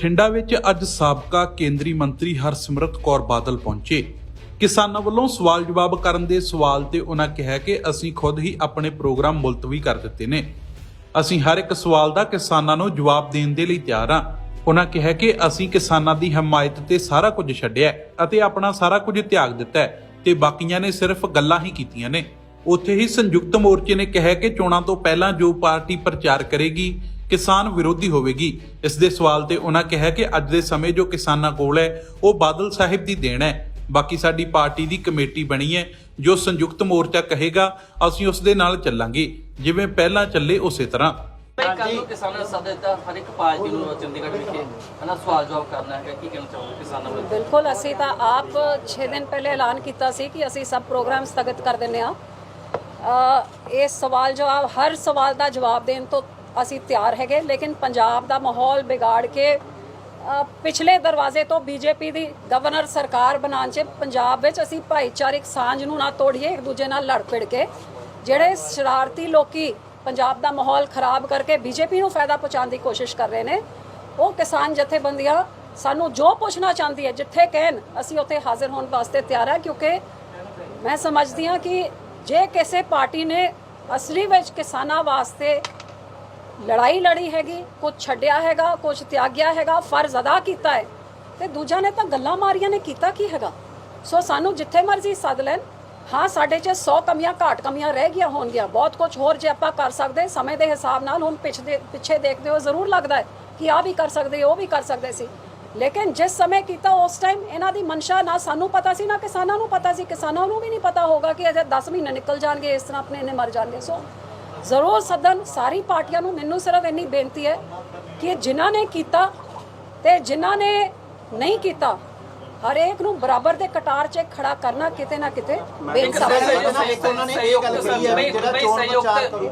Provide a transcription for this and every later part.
ਬਠਿੰਡਾ ਵਿੱਚ ਅੱਜ ਸਾਬਕਾ ਕੇਂਦਰੀ ਮੰਤਰੀ ਹਰਸਿਮਰਤ ਕੌਰ ਬਾਦਲ ਪਹੁੰਚੇ। ਕਿਸਾਨਾਂ ਵੱਲੋਂ ਸਵਾਲ ਜਵਾਬ ਕਰਨ ਦੇ ਸਵਾਲ ਤੇ ਉਹਨਾਂ ਕਿਹਾ ਕਿ ਅਸੀਂ ਖੁਦ ਹੀ ਆਪਣੇ ਪ੍ਰੋਗਰਾਮ ਮੁਲਤਵੀ ਕਰ ਦਿੱਤੇ ਨੇ। ਅਸੀਂ ਹਰ ਇੱਕ ਸਵਾਲ ਦਾ ਕਿਸਾਨਾਂ ਨੂੰ ਜਵਾਬ ਦੇਣ ਦੇ ਲਈ ਤਿਆਰ ਹਾਂ। ਉਹਨਾਂ ਕਿਹਾ ਕਿ ਅਸੀਂ ਕਿਸਾਨਾਂ ਦੀ ਹਮਾਇਤ ਤੇ ਸਾਰਾ ਕੁਝ ਛੱਡਿਆ ਅਤੇ ਆਪਣਾ ਸਾਰਾ ਕੁਝ ਤਿਆਗ ਦਿੱਤਾ ਹੈ ਤੇ ਬਾਕੀਆਂ ਨੇ ਸਿਰਫ ਗੱਲਾਂ ਹੀ ਕੀਤੀਆਂ ਨੇ। ਉੱਥੇ ਹੀ ਸੰਯੁਕਤ ਮੋਰਚੇ ਨੇ ਕਿਹਾ ਕਿ ਚੋਣਾਂ ਤੋਂ ਪਹਿਲਾਂ ਜੋ ਪਾਰਟੀ ਪ੍ਰਚਾਰ ਕਰੇਗੀ ਕਿਸਾਨ ਵਿਰੋਧੀ ਹੋਵੇਗੀ। ਇਸ ਦੇ ਸਵਾਲ ਤੇ ਉਹਨਾਂ ਕਿਹਾ ਕਿ ਅੱਜ ਦੇ ਸਮੇਂ ਜੋ ਕਿਸਾਨਾਂ ਕੋਲ ਹੈ ਉਹ ਬਾਦਲ ਸਾਹਿਬ ਦੀ ਦੇਣ ਹੈ। ਬਾਕੀ ਸਾਡੀ ਪਾਰਟੀ ਦੀ ਕਮੇਟੀ ਬਣੀ ਹੈ, ਜੋ ਸੰਯੁਕਤ ਮੋਰਚਾ ਕਹੇਗਾ ਅਸੀਂ ਉਸ ਦੇ ਨਾਲ ਚੱਲਾਂਗੇ, ਜਿਵੇਂ ਪਹਿਲਾਂ ਚੱਲੇ ਉਸੇ ਤਰ੍ਹਾਂ। ਕੱਲ ਨੂੰ ਕਿਸਾਨਾਂ ਦਾ ਸੱਦਾ ਦਿੱਤਾ, ਹਰ ਇੱਕ ਪਾਰਟੀ ਨੂੰ ਚੰਡੀਗੜ੍ਹ ਵਿਖੇ ਸਵਾਲ ਜਵਾਬ ਕਰਨਾ ਹੈ। ਕੀ ਕਹਿਣਾ ਚਾਹੋਗੇ ਕਿਸਾਨਾਂ ਨੂੰ? ਬਿਲਕੁਲ, ਅਸੀਂ ਤਾਂ ਆਪ 6 ਦਿਨ ਪਹਿਲੇ ਐਲਾਨ ਕੀਤਾ ਸੀ ਕਿ ਅਸੀਂ ਸਭ ਪ੍ਰੋਗਰਾਮ ਸਥਗਿਤ ਕਰ ਦਿੰਦੇ ਹਾਂ। ਇਹ ਸਵਾਲ ਜਵਾਬ, ਹਰ ਸਵਾਲ ਦਾ ਜਵਾਬ ਦੇਣ ਤੋਂ ਅਸੀਂ ਤਿਆਰ ਹੈਗੇ, ਲੇਕਿਨ ਪੰਜਾਬ ਦਾ ਮਾਹੌਲ ਵਿਗਾੜ ਕੇ ਪਿਛਲੇ ਦਰਵਾਜ਼ੇ ਤੋਂ ਬੀਜੇਪੀ ਦੀ ਗਵਰਨਰ ਸਰਕਾਰ ਬਣਾਉਣ 'ਚ ਪੰਜਾਬ ਵਿੱਚ ਅਸੀਂ ਭਾਈਚਾਰਕ ਸਾਂਝ ਨੂੰ ਨਾ ਤੋੜੀਏ, ਇੱਕ ਦੂਜੇ ਨਾਲ ਲੜ ਭਿੜ ਕੇ ਜਿਹੜੇ ਸ਼ਰਾਰਤੀ ਲੋਕੀ ਪੰਜਾਬ ਦਾ ਮਾਹੌਲ ਖਰਾਬ ਕਰਕੇ ਬੀਜੇਪੀ ਨੂੰ ਫਾਇਦਾ ਪਹੁੰਚਾਉਣ ਦੀ ਕੋਸ਼ਿਸ਼ ਕਰ ਰਹੇ ਨੇ। ਉਹ ਕਿਸਾਨ ਜਥੇਬੰਦੀਆਂ ਸਾਨੂੰ ਜੋ ਪੁੱਛਣਾ ਚਾਹੁੰਦੀ ਹੈ, ਜਿੱਥੇ ਕਹਿਣ ਅਸੀਂ ਉੱਥੇ ਹਾਜ਼ਰ ਹੋਣ ਵਾਸਤੇ ਤਿਆਰ ਹੈ, ਕਿਉਂਕਿ ਮੈਂ ਸਮਝਦੀ ਹਾਂ ਕਿ ਜੇ ਕਿਸੇ ਪਾਰਟੀ ਨੇ ਅਸਲੀ ਵਿੱਚ ਕਿਸਾਨਾਂ ਵਾਸਤੇ ਲੜਾਈ ਲੜੀ ਹੈਗੀ, ਕੁਝ ਛੱਡਿਆ ਹੈਗਾ, ਕੁਝ ਤਿਆਗਿਆ ਹੈਗਾ, ਫਰਜ਼ ਅਦਾ ਕੀਤਾ ਹੈ, ਤੇ ਦੂਜਾ ਨੇ ਤਾਂ ਗੱਲਾਂ ਮਾਰੀਆਂ ਨੇ, ਕੀਤਾ ਕੀ ਹੈਗਾ। ਸੋ ਸਾਨੂੰ ਜਿੱਥੇ ਮਰਜ਼ੀ ਸੱਦ ਲੈਣ। ਹਾਂ, ਸਾਡੇ 'ਚ 100 ਕਮੀਆਂ ਘਾਟ ਕਮੀਆਂ ਰਹਿ ਗਈਆਂ ਹੋਣਗੀਆਂ, ਬਹੁਤ ਕੁਝ ਹੋਰ ਜੇ ਆਪਾਂ ਕਰ ਸਕਦੇ ਸਮੇਂ ਦੇ ਹਿਸਾਬ ਨਾਲ। ਹੁਣ ਪਿੱਛੇ ਦੇਖਦੇ ਹੋ ਜ਼ਰੂਰ ਲੱਗਦਾ ਹੈ ਕਿ ਆਹ ਵੀ ਕਰ ਸਕਦੇ, ਉਹ ਵੀ ਕਰ ਸਕਦੇ ਸੀ, ਲੇਕਿਨ ਜਿਸ ਸਮੇਂ ਕੀਤਾ ਉਸ ਟਾਈਮ ਇਹਨਾਂ ਦੀ ਮਨਸ਼ਾ ਨਾ ਸਾਨੂੰ ਪਤਾ ਸੀ ਨਾ ਕਿਸਾਨਾਂ ਨੂੰ ਪਤਾ ਸੀ। ਕਿਸਾਨਾਂ ਨੂੰ ਵੀ ਨਹੀਂ ਪਤਾ ਹੋਗਾ ਕਿ ਅਜੇ 10 ਮਹੀਨੇ ਨਿਕਲ ਜਾਣਗੇ, ਇਸ ਤਰ੍ਹਾਂ ਆਪਣੇ ਮਰ ਜਾਣਗੇ। ਸੋ ਜ਼ਰੂਰ ਸੱਦਣ ਸਾਰੀ ਪਾਰਟੀਆਂ ਨੂੰ। ਮੈਨੂੰ ਸਿਰਫ ਇੰਨੀ ਬੇਨਤੀ ਹੈ ਕਿ ਜਿਨ੍ਹਾਂ ਨੇ ਕੀਤਾ ਤੇ ਜਿਨ੍ਹਾਂ ਨੇ ਨਹੀਂ ਕੀਤਾ, ਹਰੇਕ ਨੂੰ ਬਰਾਬਰ ਦੇ ਕਟਾਰ 'ਚ ਖੜਾ ਕਰਨਾ, ਕਿਤੇ ਨਾ ਕਿਤੇ ਬੇਇਨਸਾਫੀ।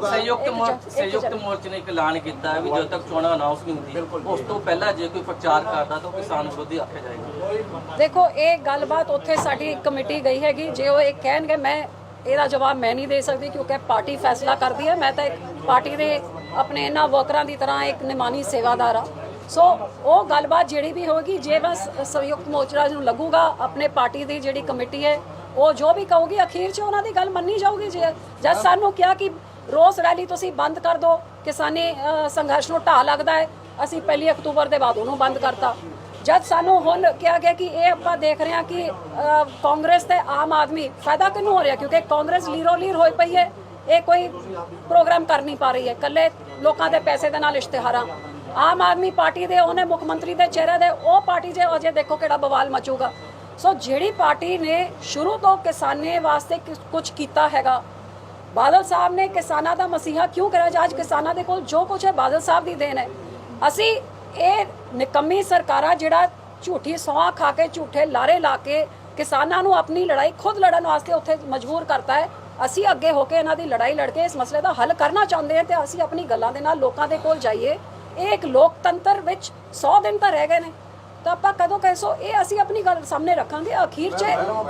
ਸੰਯੁਕਤ ਮੋਰਚੇ ਨੇ ਇੱਕ ਐਲਾਨ ਕੀਤਾ ਵੀ ਜਦੋਂ ਤੱਕ ਚੋਣਾਂ ਅਨਾਉਂਸ ਨਹੀਂ ਹੁੰਦੀ ਉਸ ਤੋਂ ਪਹਿਲਾਂ ਜੇ ਕੋਈ ਪ੍ਰਚਾਰ ਕਰਦਾ ਤਾਂ ਉਹ ਕਿਸਾਨ ਵਿਰੋਧੀ ਆਖਿਆ ਜਾਏਗਾ। ਦੇਖੋ, ਇਹ ਗੱਲਬਾਤ ਉੱਥੇ ਸਾਡੀ ਕਮੇਟੀ ਗਈ ਹੈਗੀ। ਜੇ ਉਹ ਇਹ ਕਹਿਣਗੇ, ਮੈਂ ਇਹਦਾ ਜਵਾਬ ਮੈਂ ਨਹੀਂ ਦੇ ਸਕਦੀ ਕਿਉਂਕਿ ਪਾਰਟੀ ਫੈਸਲਾ ਕਰਦੀ ਹੈ। ਮੈਂ ਤਾਂ ਇੱਕ ਪਾਰਟੀ ਦੇ ਆਪਣੇ ਇਹਨਾਂ ਵਰਕਰਾਂ ਦੀ ਤਰ੍ਹਾਂ ਇੱਕ ਨਿਮਾਨੀ ਸੇਵਾਦਾਰ ਹਾਂ। ਸੋ ਉਹ ਗੱਲਬਾਤ ਜਿਹੜੀ ਵੀ ਹੋਏਗੀ, ਜੇ ਬਸ ਸੰਯੁਕਤ ਮੋਰਚਾ ਨੂੰ ਲੱਗੂਗਾ, ਆਪਣੇ ਪਾਰਟੀ ਦੀ ਜਿਹੜੀ ਕਮੇਟੀ ਹੈ ਉਹ ਜੋ ਵੀ ਕਹੂਗੀ, ਅਖੀਰ 'ਚ ਉਹਨਾਂ ਦੀ ਗੱਲ ਮੰਨੀ ਜਾਊਗੀ। ਜਦ ਸਾਨੂੰ ਕਿਹਾ ਕਿ ਰੋਜ਼ ਰੈਲੀ ਤੁਸੀਂ ਬੰਦ ਕਰ ਦਿਓ, ਕਿਸਾਨੀ ਸੰਘਰਸ਼ ਨੂੰ ਢਾਹ ਲੱਗਦਾ ਹੈ, ਅਸੀਂ 1 ਅਕਤੂਬਰ ਦੇ ਬਾਅਦ ਉਹਨੂੰ ਬੰਦ ਕਰਤਾ। ਜਦ ਸਾਨੂੰ ਹੁਣ ਕਿਹਾ ਗਿਆ ਕਿ ਇਹ ਆਪਾਂ ਦੇਖ ਰਹੇ ਹਾਂ ਕਿ ਕਾਂਗਰਸ ਤੇ ਆਮ ਆਦਮੀ ਫਾਇਦਾ ਕਿਹਨੂੰ ਹੋ ਰਿਹਾ, ਕਿਉਂਕਿ ਕਾਂਗਰਸ ਲੀਰੋ ਲੀਰ ਹੋਈ ਪਈ ਹੈ, ਇਹ ਕੋਈ ਪ੍ਰੋਗਰਾਮ ਕਰ ਨਹੀਂ ਪਾ ਰਹੀ ਹੈ, ਇਕੱਲੇ ਲੋਕਾਂ ਦੇ ਪੈਸੇ ਦੇ ਨਾਲ ਇਸ਼ਤਿਹਾਰਾਂ। ਆਮ ਆਦਮੀ ਪਾਰਟੀ ਦੇ ਉਹਨੇ ਮੁੱਖ ਮੰਤਰੀ ਦੇ ਚਿਹਰੇ ਦੇ ਉਹ ਪਾਰਟੀ ਜੇ ਅਜੇ ਦੇਖੋ ਕਿਹੜਾ ਬਵਾਲ ਮਚੂਗਾ। ਸੋ ਜਿਹੜੀ ਪਾਰਟੀ ਨੇ ਸ਼ੁਰੂ ਤੋਂ ਕਿਸਾਨੇ ਵਾਸਤੇ ਕੁਝ ਕੀਤਾ ਹੈਗਾ, ਬਾਦਲ ਸਾਹਿਬ ਨੇ ਕਿਸਾਨਾਂ ਦਾ ਮਸੀਹਾ ਕਿਉਂ ਕਰਿਆ। ਅੱਜ ਕਿਸਾਨਾਂ ਦੇ ਕੋਲ ਜੋ ਕੁਝ ਹੈ ਬਾਦਲ ਸਾਹਿਬ ਦੀ ਦੇਣ ਹੈ। ਅਸੀਂ ਇਹ ਨਿਕੰਮੀ ਸਰਕਾਰਾਂ ਜਿਹੜਾ ਝੂਠੀ ਸੌਂਹਾਂ ਖਾ ਕੇ ਝੂਠੇ ਲਾਰੇ ਲਾ ਕੇ ਕਿਸਾਨਾਂ ਨੂੰ ਆਪਣੀ ਲੜਾਈ ਖੁਦ ਲੜਨ ਵਾਸਤੇ ਉੱਥੇ ਮਜਬੂਰ ਕਰਤਾ ਹੈ। ਅਸੀਂ ਅੱਗੇ ਹੋ ਕੇ ਇਹਨਾਂ ਦੀ ਲੜਾਈ ਲੜ ਕੇ ਇਸ ਮਸਲੇ ਦਾ ਹੱਲ ਕਰਨਾ ਚਾਹੁੰਦੇ ਹਾਂ ਤੇ ਅਸੀਂ ਆਪਣੀ ਗੱਲਾਂ ਦੇ ਨਾਲ ਲੋਕਾਂ ਦੇ ਕੋਲ ਜਾਈਏ। ਇਹ ਇੱਕ ਲੋਕਤੰਤਰ ਵਿੱਚ 100 ਦਿਨ ਤਾਂ ਰਹਿ ਗਏ ਨੇ, ਤਾਂ ਆਪਾਂ ਕਦੋਂ ਕਹਿਸੋ ਇਹ ਅਸੀਂ ਆਪਣੀ ਗੱਲ ਸਾਹਮਣੇ ਰੱਖਾਂਗੇ। ਅਖੀਰ 'ਚ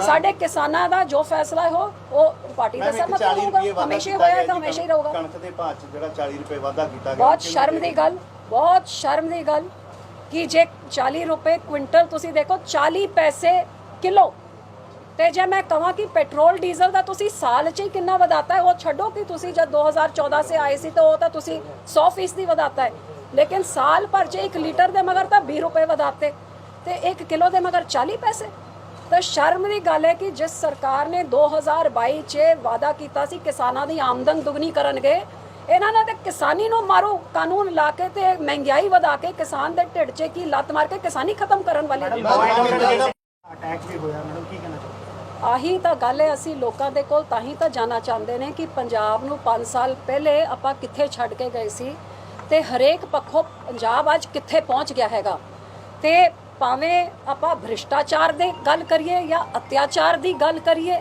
ਸਾਡੇ ਕਿਸਾਨਾਂ ਦਾ ਜੋ ਫੈਸਲਾ ਹੋ ਉਹ ਪਾਰਟੀ ਦਾ ਸਹਿਮਤ ਹੋਊਗਾ, ਹਮੇਸ਼ਾ ਹੋਇਆ ਤਾਂ ਹਮੇਸ਼ਾ ਹੀ ਰਹੂਗਾ। ਕਣਕ ਦੇ ਭਾਅ 'ਚ ਜਿਹੜਾ 40 ਰੁਪਏ ਵਾਧਾ ਕੀਤਾ ਗਿਆ, ਬਹੁਤ ਸ਼ਰਮ ਦੀ ਗੱਲ, ਬਹੁਤ ਸ਼ਰਮ ਦੀ ਗੱਲ ਕਿ ਜੇ 40 ਰੁਪਏ ਕੁਇੰਟਲ ਤੁਸੀਂ ਦੇਖੋ, 40 ਪੈਸੇ ਕਿਲੋ, ਤੇ ਜੇ ਮੈਂ ਕਹਾਂ ਕਿ ਪੈਟਰੋਲ ਡੀਜ਼ਲ ਦਾ ਤੁਸੀਂ ਸਾਲ 'ਚ ਹੀ ਕਿੰਨਾ ਵਧਾਤਾ ਹੈ, ਉਹ ਛੱਡੋ ਕਿ ਤੁਸੀਂ ਜਦ 2014 ਸੇ ਆਏ ਸੀ ਤਾਂ ਉਹ ਤਾਂ ਤੁਸੀਂ 100% ਵਧਾਤਾ ਹੈ, ਲੇਕਿਨ ਸਾਲ ਭਰ 'ਚ 1 ਲੀਟਰ ਦੇ ਮਗਰ ਤਾਂ 20 ਰੁਪਏ ਵਧਾਤੇ ਤੇ 1 ਕਿਲੋ ਦੇ ਮਗਰ 40 ਪੈਸੇ। ਤਾਂ ਸ਼ਰਮ ਦੀ ਗੱਲ ਹੈ ਕਿ ਜਿਸ ਸਰਕਾਰ ਨੇ 2022 'ਚ ਵਾਅਦਾ ਕੀਤਾ ਸੀ ਕਿਸਾਨਾਂ ਦੀ ਆਮਦਨ ਦੁੱਗਣੀ ਕਰਨਗੇ, ਇਹਨਾਂ ਨੇ ਤਾਂ ਕਿਸਾਨੀ ਨੂੰ ਮਾਰੂ ਕਾਨੂੰਨ ਲਾ ਕੇ ਤੇ ਮਹਿੰਗਾਈ ਵਧਾ ਕੇ ਕਿਸਾਨ ਦੇ ਢਿੱਡ 'ਚ ਕੀ ਲੱਤ ਮਾਰ ਕੇ ਕਿਸਾਨੀ ਖਤਮ ਕਰਨ ਵਾਲੇ ਅਟੈਕ ਵੀ ਹੋਇਆ। ਮੈਡਮ ਕੀ ਕਹਿਣਾ ਚਾਹੁੰਦੇ? ਆਹੀ ਤਾਂ ਗੱਲ ਹੈ। ਅਸੀਂ ਲੋਕਾਂ ਦੇ ਕੋਲ ਤਾਂ ਹੀ ਤਾਂ ਜਾਣਾ ਚਾਹੁੰਦੇ ਨੇ ਕਿ ਪੰਜਾਬ ਨੂੰ 5 ਸਾਲ ਪਹਿਲੇ ਆਪਾਂ ਕਿੱਥੇ ਛੱਡ ਕੇ ਗਏ ਸੀ ਤੇ ਹਰੇਕ ਪੱਖੋਂ ਪੰਜਾਬ ਅੱਜ ਕਿੱਥੇ ਪਹੁੰਚ ਗਿਆ ਹੈਗਾ। ਤੇ ਭਾਵੇਂ ਆਪਾਂ ਭ੍ਰਿਸ਼ਟਾਚਾਰ ਦੀ ਗੱਲ ਕਰੀਏ ਜਾਂ ਅਤਿਆਚਾਰ ਦੀ ਗੱਲ ਕਰੀਏ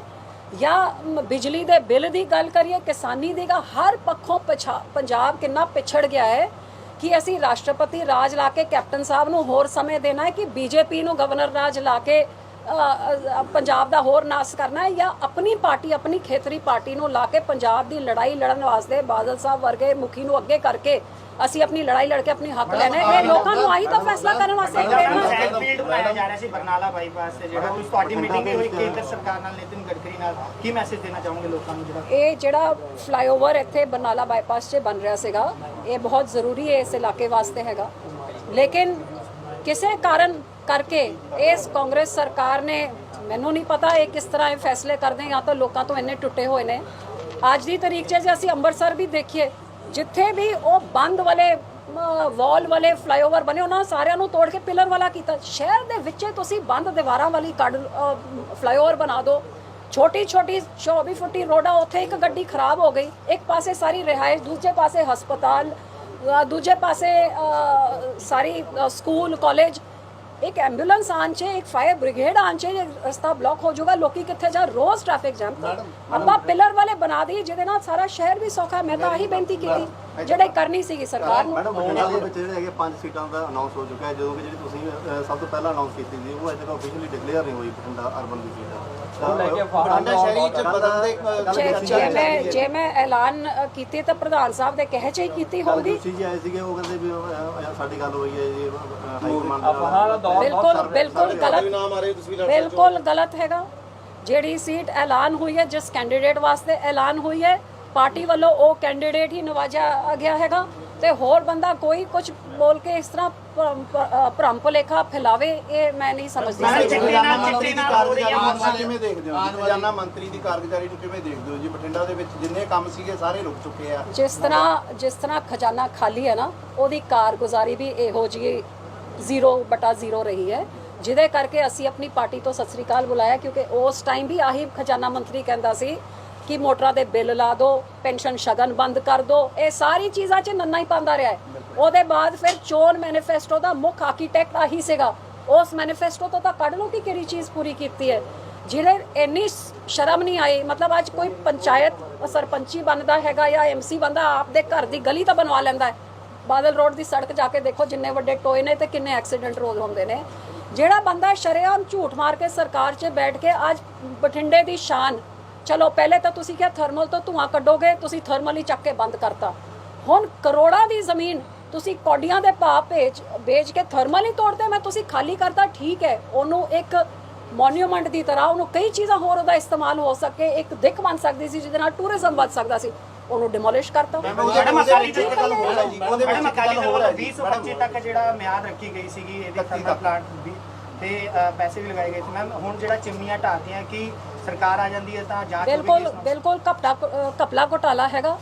ਜਾਂ ਬਿਜਲੀ ਦੇ ਬਿੱਲ ਦੀ ਗੱਲ ਕਰੀਏ, ਕਿਸਾਨੀ ਦੀ ਗੱਲ, ਹਰ ਪੱਖੋਂ ਪੰਜਾਬ ਕਿੰਨਾ ਪਿਛੜ ਗਿਆ ਹੈ ਕਿ ਅਸੀਂ ਰਾਸ਼ਟਰਪਤੀ ਰਾਜ ਲਾ ਕੇ ਕੈਪਟਨ ਸਾਹਿਬ ਨੂੰ ਹੋਰ ਸਮੇਂ ਦੇਣਾ ਹੈ ਕਿ ਬੀਜੇਪੀ ਨੂੰ ਗਵਰਨਰ ਰਾਜ ਲਾ ਕੇ ਪੰਜਾਬ ਦਾ ਹੋਰ ਨਾਸ ਕਰਨਾ ਹੈ ਜਾਂ ਆਪਣੀ ਪਾਰਟੀ ਆਪਣੀ ਖੇਤਰੀ ਪਾਰਟੀ ਨੂੰ ਲਾ ਕੇ ਪੰਜਾਬ ਦੀ ਲੜਾਈ ਲੜਨ ਵਾਸਤੇ ਬਾਦਲ ਸਾਹਿਬ ਵਰਗੇ ਮੁਖੀ ਨੂੰ ਅੱਗੇ ਕਰਕੇ ਅਸੀਂ ਆਪਣੀ ਲੜਾਈ ਲੜ ਕੇ ਆਪਣੀ ਹੱਕ ਲੈਣੇ ਇਹ ਲੋਕਾਂ ਨੂੰ ਆਹੀ ਤਾਂ ਫੈਸਲਾ ਕਰਨ ਵਾਸਤੇ ਸੈਲਫੀਲਡ ਬਣਾਇਆ ਜਾ ਰਿਹਾ ਸੀ ਬਰਨਾਲਾ ਬਾਈਪਾਸ ਤੇ ਜਿਹੜਾ ਤੁਸੀਂ ਤੁਹਾਡੀ ਮੀਟਿੰਗ ਵੀ ਹੋਈ ਕੇਂਦਰ ਸਰਕਾਰ ਨਾਲ ਨਿਤਿਨ ਗਡਕਰੀ ਨਾਲ ਕੀ ਮੈਸੇਜ ਦੇਣਾ ਚਾਹੋਗੇ ਲੋਕਾਂ ਨੂੰ ਜਿਹੜਾ ਇਹ ਜਿਹੜਾ ਫਲਾਈਓਵਰ ਇੱਥੇ ਬਰਨਾਲਾ ਬਾਈਪਾਸ 'ਚ ਬਣ ਰਿਹਾ ਸੀਗਾ ਇਹ ਬਹੁਤ ਜ਼ਰੂਰੀ ਹੈ ਇਸ ਇਲਾਕੇ ਵਾਸਤੇ ਹੈਗਾ ਲੇਕਿਨ ਕਿਸੇ ਕਾਰਨ ਕਰਕੇ ਇਸ ਕਾਂਗਰਸ ਸਰਕਾਰ ਨੇ ਮੈਨੂੰ ਨਹੀਂ ਪਤਾ ਇਹ ਕਿਸ ਤਰ੍ਹਾਂ ਇਹ ਫੈਸਲੇ ਕਰਦੇ ਜਾਂ ਤਾਂ ਲੋਕਾਂ ਤੋਂ ਇੰਨੇ ਟੁੱਟੇ ਹੋਏ ਨੇ ਅੱਜ ਦੀ ਤਾਰੀਖ 'ਚ ਜੇ ਅਸੀਂ ਅੰਮ੍ਰਿਤਸਰ ਵੀ ਦੇਖੀਏ ਜਿੱਥੇ ਵੀ ਉਹ ਬੰਦ ਵਾਲੇ ਵਾਲ ਵਾਲੇ ਫਲਾਈਓਵਰ ਬਣੇ ਉਹਨਾਂ ਸਾਰਿਆਂ ਨੂੰ ਤੋੜ ਕੇ ਪਿਲਰ ਵਾਲਾ ਕੀਤਾ ਸ਼ਹਿਰ ਦੇ ਵਿੱਚ ਤੁਸੀਂ ਬੰਦ ਦੀਵਾਰਾਂ ਵਾਲੀ ਕੱਢ ਫਲਾਈਓਵਰ ਬਣਾ ਦਿਓ ਛੋਟੀ 24 ਫੁੱਟੀ ਰੋਡ ਆ ਉੱਥੇ ਇੱਕ ਗੱਡੀ ਖਰਾਬ ਹੋ ਗਈ ਇੱਕ ਪਾਸੇ ਸਾਰੀ ਰਿਹਾਇਸ਼ ਦੂਜੇ ਪਾਸੇ ਹਸਪਤਾਲ ਦੂਜੇ ਪਾਸੇ ਸਾਰੀ ਸਕੂਲ ਕਾਲਜ एक एम्बुलेंस आन चे एक फायर ब्रिगेड आन चे रास्ता ब्लॉक हो जाएगा लोकी कितने जा रोज ट्रैफिक जाम ਆਪਾਂ ਪਿਲਰ ਵਾਲੇ ਬਣਾ ਦਈਏ ਜਿਹਦੇ ਨਾਲ ਸਾਰਾ ਸ਼ਹਿਰ ਵੀ ਸੌਖਾ ਮੈਂ ਤਾਂ ਆਹੀ ਬੇਨਤੀ ਕੀਤੀ ਜਿਹੜੇ ਕਰਨੀ ਸੀਗੀ ਸਰਕਾਰ ਨੂੰ ਮੈਡਮ ਬਠਿੰਡਾ ਦੇ ਵਿੱਚ ਜਿਹੜੇ ਹੈਗੇ 5 ਸੀਟਾਂ ਦਾ ਅਨਾਉਂਸ ਹੋ ਚੁੱਕਾ ਹੈ ਜਦੋਂ ਕਿ ਜਿਹੜੀ ਤੁਸੀਂ ਸਭ ਤੋਂ ਪਹਿਲਾਂ ਅਨਾਉਂਸ ਕੀਤੀ ਸੀ ਉਹ ਅਜੇ ਤੱਕ ਆਫੀਸ਼ੀਅਲੀ ਡਿਕਲੇਅਰ ਨਹੀਂ ਹੋਈ ਬਠਿੰਡਾ ਅਰਬਨ ਦੀ ਸੀਟ ਬਠਿੰਡਾ ਸ਼ਹਿਰੀ ਚ ਬਦਲਦੇ ਜੇ ਮੈਂ ਐਲਾਨ ਕੀਤੀ ਤਾਂ ਪ੍ਰਧਾਨ ਸਾਹਿਬ ਦੇ ਕਹੇ ਚ ਹੀ ਕੀਤੀ ਹੋਊਗੀ ਜੀ ਆਏ ਸੀਗੇ ਉਹ ਕਹਿੰਦੇ ਵੀ ਸਾਡੀ ਗੱਲ ਹੋਈ ਹੈ ਜੀ ਹਾਈ ਕਮਾਂਡ ਦਾ ਬਿਲਕੁਲ ਗਲਤ ਹੈਗਾ ਜਿਹੜੀ ਸੀਟ ਐਲਾਨ ਹੋਈ ਹੈ ਜਿਸ ਕੈਂਡੀਡੇਟ ਵਾਸਤੇ ਐਲਾਨ ਹੋਈ ਹੈ ਪਾਰਟੀ ਵੱਲੋਂ ਉਹ ਕੈਂਡੀਡੇਟ ਹੀ ਨਵਾਜਿਆ ਗਿਆ ਹੈਗਾ ਤੇ ਹੋਰ ਬੰਦਾ ਕੋਈ ਕੁਝ ਬੋਲ ਕੇ ਇਸ ਤਰ੍ਹਾਂ ਭਰਮ ਭੁਲੇਖਾ ਫੈਲਾਵੇ ਇਹ ਮੈਂ ਨਹੀਂ ਸਮਝਦੀ ਕਿਵੇਂ ਦੇਖਦੇ ਹੋ ਖਜ਼ਾਨਾ ਮੰਤਰੀ ਦੀ ਕਾਰਗੁਜ਼ਾਰੀ ਨੂੰ ਕਿਵੇਂ ਦੇਖਦੇ ਹੋ ਜੀ ਬਠਿੰਡਾ ਦੇ ਵਿੱਚ ਜਿੰਨੇ ਕੰਮ ਸੀਗੇ ਸਾਰੇ ਰੁਕ ਚੁੱਕੇ ਆ ਜਿਸ ਤਰ੍ਹਾਂ ਖਜ਼ਾਨਾ ਖਾਲੀ ਹੈ ਨਾ ਉਹਦੀ ਕਾਰਗੁਜ਼ਾਰੀ ਵੀ ਇਹੋ ਜਿਹੀ 0/0 ਰਹੀ ਹੈ ਜਿਹਦੇ ਕਰਕੇ ਅਸੀਂ ਆਪਣੀ ਪਾਰਟੀ ਤੋਂ ਸਤਿ ਸ੍ਰੀ ਅਕਾਲ ਬੁਲਾਇਆ ਕਿਉਂਕਿ ਉਸ ਟਾਈਮ ਵੀ ਆਹੀ ਖਜ਼ਾਨਾ ਮੰਤਰੀ ਕਹਿੰਦਾ ਸੀ ਕਿ ਮੋਟਰਾਂ ਦੇ ਬਿੱਲ ਲਾ ਦਿਓ ਪੈਨਸ਼ਨ ਸ਼ਗਨ ਬੰਦ ਕਰ ਦਿਓ ਇਹ ਸਾਰੀ ਚੀਜ਼ਾਂ 'ਚ ਨੰਨਾ ਹੀ ਪਾਉਂਦਾ ਰਿਹਾ ਹੈ ਉਹਦੇ ਬਾਅਦ ਫਿਰ ਚੋਣ ਮੈਨੀਫੈਸਟੋ ਦਾ ਮੁੱਖ ਆਰਕੀਟੈਕਟ ਆਹੀ ਸੀਗਾ ਉਸ ਮੈਨੀਫੈਸਟੋ ਤੋਂ ਤਾਂ ਕੱਢ ਲਓ ਕਿ ਕਿਹੜੀ ਚੀਜ਼ ਪੂਰੀ ਕੀਤੀ ਹੈ ਜਿਹੜੇ ਇੰਨੀ ਸ਼ਰਮ ਨਹੀਂ ਆਈ ਮਤਲਬ ਅੱਜ ਕੋਈ ਪੰਚਾਇਤ ਸਰਪੰਚੀ ਬਣਦਾ ਹੈਗਾ ਜਾਂ ਐਮਸੀ ਬਣਦਾ ਆਪਦੇ ਘਰ ਦੀ ਗਲੀ ਤਾਂ ਬਣਵਾ ਲੈਂਦਾ ਹੈ ਬਾਦਲ ਰੋਡ ਦੀ ਸੜਕ ਜਾ ਕੇ ਦੇਖੋ ਜਿੰਨੇ ਵੱਡੇ ਟੋਏ ਨੇ ਤੇ ਕਿੰਨੇ ਐਕਸੀਡੈਂਟ ਰੋਜ਼ ਹੁੰਦੇ ਨੇ ਜਿਹੜਾ ਬੰਦਾ ਸ਼ਰੇਆਮ ਝੂਠ ਮਾਰ ਕੇ ਸਰਕਾਰ 'ਚ ਬੈਠ ਕੇ ਅੱਜ ਬਠਿੰਡੇ ਦੀ ਸ਼ਾਨ ਚਲੋ ਪਹਿਲੇ ਤਾਂ ਤੁਸੀਂ ਕਿਹਾ ਥਰਮਲ ਤੋਂ ਧੂਆਂ ਕੱਢੋਗੇ ਤੁਸੀਂ ਥਰਮਲ ਹੀ ਚੱਕ ਕੇ ਬੰਦ ਕਰਤਾ ਹੁਣ ਕਰੋੜਾਂ ਦੀ ਜ਼ਮੀਨ ਤੁਸੀਂ ਕੌਡੀਆਂ ਦੇ ਭਾਅ ਵੇਚ ਕੇ ਥਰਮਲ ਹੀ ਤੋੜਦੇ ਮੈਂ ਤੁਸੀਂ ਖਾਲੀ ਕਰਤਾ ਠੀਕ ਹੈ ਉਹਨੂੰ ਇੱਕ ਮੋਨੂਮੈਂਟ ਦੀ ਤਰ੍ਹਾਂ ਉਹਨੂੰ ਕਈ ਚੀਜ਼ਾਂ ਹੋਰ ਉਹਦਾ ਇਸਤੇਮਾਲ ਹੋ ਸਕੇ ਇੱਕ ਦਿੱਖ ਬਣ ਸਕਦੀ ਸੀ ਜਿਹਦੇ ਨਾਲ ਟੂਰਿਜ਼ਮ ਵੱਧ ਸਕਦਾ ਸੀ ਉਹਨੂੰ ਡਿਮੋਲਿਸ਼ ਕਰਤਾ ਮੈਡਮ ਅਕਾਲੀ ਦਲ ਗੱਲ ਹੋ ਰਹੀ ਜੀ ਉਹਦੇ ਵਿੱਚ ਅਕਾਲੀ ਦਲ 2025 ਤੱਕ ਜਿਹੜਾ ਮਿਆਦ ਰੱਖੀ ਗਈ ਸੀਗੀ ਇਹਦੇ ਥਰਮਲ ਪਲਾਂਟ ਦੀ ਤੇ ਪੈਸੇ ਵੀ ਲਗਾਏ ਗਏ ਸੀ ਮੈਮ ਹੁਣ ਜਿਹੜਾ ਚਿਮਨੀਆਂ ਢਾਹਤੀਆਂ ਕਿ ਸਰਕਾਰ ਆ ਜਾਂਦੀ ਹੈ ਤਾਂ ਜਾਂਚ ਬਿਲਕੁਲ ਕਪਲਾ ਘੁਟਾਲਾ ਹੈਗਾ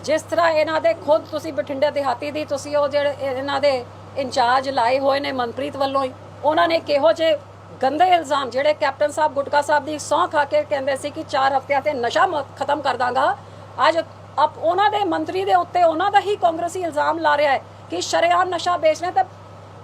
ਜਿਸ ਤਰ੍ਹਾਂ ਇਹਨਾਂ ਦੇ ਖੁਦ ਤੁਸੀਂ ਬਠਿੰਡੇ ਦਿਹਾਤੀ ਦੀ ਤੁਸੀਂ ਉਹ ਜਿਹੜੇ ਇਹਨਾਂ ਦੇ ਇੰਚਾਰਜ ਲਾਏ ਹੋਏ ਨੇ ਮਨਪ੍ਰੀਤ ਵੱਲੋਂ ਹੀ ਉਹਨਾਂ ਨੇ ਕਿਹੋ ਜਿਹੇ ਗੰਦੇ ਇਲਜ਼ਾਮ ਜਿਹੜੇ ਕੈਪਟਨ ਸਾਹਿਬ ਗੁਟਕਾ ਸਾਹਿਬ ਦੀ ਸਹੁੰ ਖਾ ਕੇ ਕਹਿੰਦੇ ਸੀ ਕਿ 4 ਹਫ਼ਤਿਆਂ ਤੇ ਨਸ਼ਾ ਖਤਮ ਕਰ ਦਾਂਗਾ ਅੱਜ ਉਹਨਾਂ ਦੇ ਮੰਤਰੀ ਦੇ ਉੱਤੇ ਉਹਨਾਂ ਦਾ ਹੀ ਕਾਂਗਰਸੀ ਇਲਜ਼ਾਮ ਲਾ ਰਿਹਾ ਹੈ ਕਿ ਸ਼ਰੇਆਮ ਨਸ਼ਾ ਵੇਚ ਰਹੇ ਤਾਂ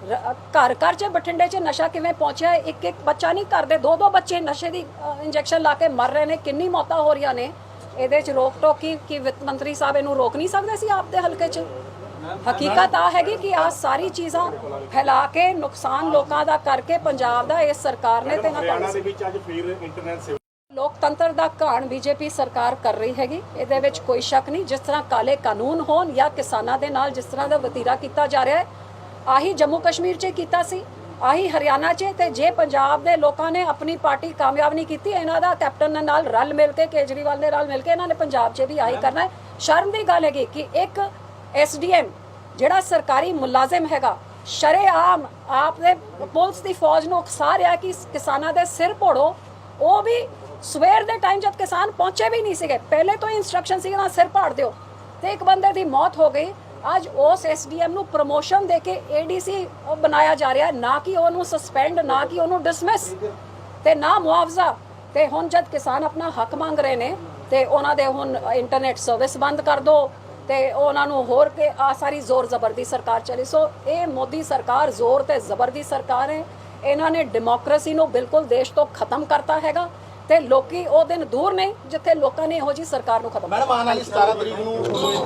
ਘਰ ਘਰ 'ਚ ਬਠਿੰਡੇ 'ਚ ਨਸ਼ਾ ਕਿਵੇਂ ਪਹੁੰਚਿਆ ਇੱਕ ਬੱਚਾ ਨਹੀਂ ਕਰਦੇ 2 ਬੱਚੇ ਨਸ਼ੇ ਦੀ ਇੰਜੈਕਸ਼ਨ ਲਾ ਕੇ ਮਰ ਰਹੇ ਨੇ ਕਿੰਨੀ ਮੌਤਾਂ ਹੋ ਰਹੀਆਂ ਨੇ ਇਹਦੇ 'ਚ ਰੋਕ ਟੋਕ ਕੀ ਵਿੱਤ ਮੰਤਰੀ ਸਾਹਿਬ ਇਹਨੂੰ ਰੋਕ ਨਹੀਂ ਸਕਦੇ ਸੀ ਆਪਦੇ ਹਲਕੇ 'ਚ ਹਕੀਕਤ ਆ ਹੈਗੀ ਕਿ ਆ ਸਾਰੀ ਚੀਜ਼ਾਂ ਫੈਲਾ ਕੇ ਨੁਕਸਾਨ ਲੋਕਾਂ ਦਾ ਕਰਕੇ ਪੰਜਾਬ ਦਾ ਇਸ ਸਰਕਾਰ ਨੇ ਤੇ ਹਰਿਆਣਾ ਦੇ ਵਿੱਚ ਅੱਜ ਫਿਰ ਇੰਟਰਨੈਟ ਲੋਕਤੰਤਰ ਦਾ ਘਾਣ ਬੀਜੇਪੀ ਸਰਕਾਰ ਕਰ ਰਹੀ ਹੈਗੀ ਇਹਦੇ ਵਿੱਚ ਕੋਈ ਸ਼ੱਕ ਨਹੀਂ ਜਿਸ ਤਰ੍ਹਾਂ ਕਾਲੇ ਕਾਨੂੰਨ ਹੋਣ ਜਾਂ ਕਿਸਾਨਾਂ ਦੇ ਨਾਲ ਜਿਸ ਤਰ੍ਹਾਂ ਦਾ ਵਤੀਰਾ ਕੀਤਾ ਜਾ ਰਿਹਾ ਹੈ ਆਹੀ ਜੰਮੂ ਕਸ਼ਮੀਰ 'ਚ ਕੀਤਾ ਸੀ ਆਹੀ ਹਰਿਆਣਾ 'ਚ ਤੇ ਜੇ ਪੰਜਾਬ ਦੇ ਲੋਕਾਂ ਨੇ ਆਪਣੀ ਪਾਰਟੀ ਕਾਮਯਾਬ ਨਹੀਂ ਕੀਤੀ ਇਹਨਾਂ ਦਾ ਕੈਪਟਨ ਨਾਲ ਰਲ ਮਿਲ ਕੇ ਕੇਜਰੀਵਾਲ ਦੇ ਨਾਲ ਮਿਲ ਕੇ ਇਹਨਾਂ ਨੇ ਪੰਜਾਬ 'ਚ ਵੀ ਆਹੀ ਕਰਨਾ ਹੈ ਸ਼ਰਮ ਦੀ ਗੱਲ ਹੈਗੀ ਕਿ ਇੱਕ ਐਸਡੀਐਮ ਜਿਹੜਾ ਸਰਕਾਰੀ ਮੁਲਾਜ਼ਮ ਹੈਗਾ ਸ਼ਰੇਆਮ ਆਪਦੇ ਪੁਲਿਸ ਦੀ ਫੌਜ ਨੂੰ ਉਕਸਾ ਰਿਹਾ ਕਿ ਕਿਸਾਨਾਂ ਦੇ ਸਿਰ ਭੋੜੋ ਉਹ ਵੀ ਸਵੇਰ ਦੇ ਟਾਈਮ ਜਦ ਕਿਸਾਨ ਪਹੁੰਚੇ ਵੀ ਨਹੀਂ ਸੀਗੇ ਪਹਿਲੇ ਤੋਂ ਹੀ ਇਨਸਟਰਕਸ਼ਨ ਸੀ ਨਾ ਸਿਰ ਪਾੜ ਦਿਓ ਤੇ ਇੱਕ ਬੰਦੇ ਦੀ ਮੌਤ ਹੋ ਗਈ ਅੱਜ ਉਸ ਐਸਡੀਐਮ ਨੂੰ ਪ੍ਰਮੋਸ਼ਨ ਦੇ ਕੇ ਏਡੀਸੀ ਬਣਾਇਆ ਜਾ ਰਿਹਾ ਨਾ ਕਿ ਉਹਨੂੰ ਸਸਪੈਂਡ ਨਾ ਕਿ ਉਹਨੂੰ ਡਿਸਮਿਸ ਤੇ ਨਾ ਮੁਆਵਜ਼ਾ ਤੇ ਹੁਣ ਜਦ ਕਿਸਾਨ ਆਪਣਾ ਹੱਕ ਮੰਗ ਰਹੇ ਨੇ ਤੇ ਉਹਨਾਂ ਦੇ ਹੁਣ ਇੰਟਰਨੈਟ ਸਰਵਿਸ ਬੰਦ ਕਰ ਦਿਓ ਤੇ ਉਹਨਾਂ ਨੂੰ ਹੋਰ ਕੇ ਆ ਸਾਰੀ ਜ਼ੋਰ ਜ਼ਬਰਦੀ ਸਰਕਾਰ ਚੱਲੀ ਸੋ ਇਹ ਮੋਦੀ ਸਰਕਾਰ ਜ਼ੋਰ ਤੇ ਜ਼ਬਰਦੀ ਸਰਕਾਰ ਹੈ ਇਹਨਾਂ ਨੇ ਡੈਮੋਕ੍ਰੇਸੀ ਨੂੰ ਬਿਲਕੁਲ ਦੇਸ਼ ਤੋਂ ਖਤਮ ਕਰਤਾ ਹੈਗਾ ਤੇ ਲੋਕੀ ਉਹ ਦਿਨ ਦੂਰ ਨਹੀਂ ਜਿੱਥੇ ਲੋਕਾਂ ਨੇ ਇਹੋ ਜੀ ਸਰਕਾਰ ਨੂੰ ਖਤਮ ਮੈਡਮ ਆਉਣ ਵਾਲੀ 17 ਤਰੀਕ ਨੂੰ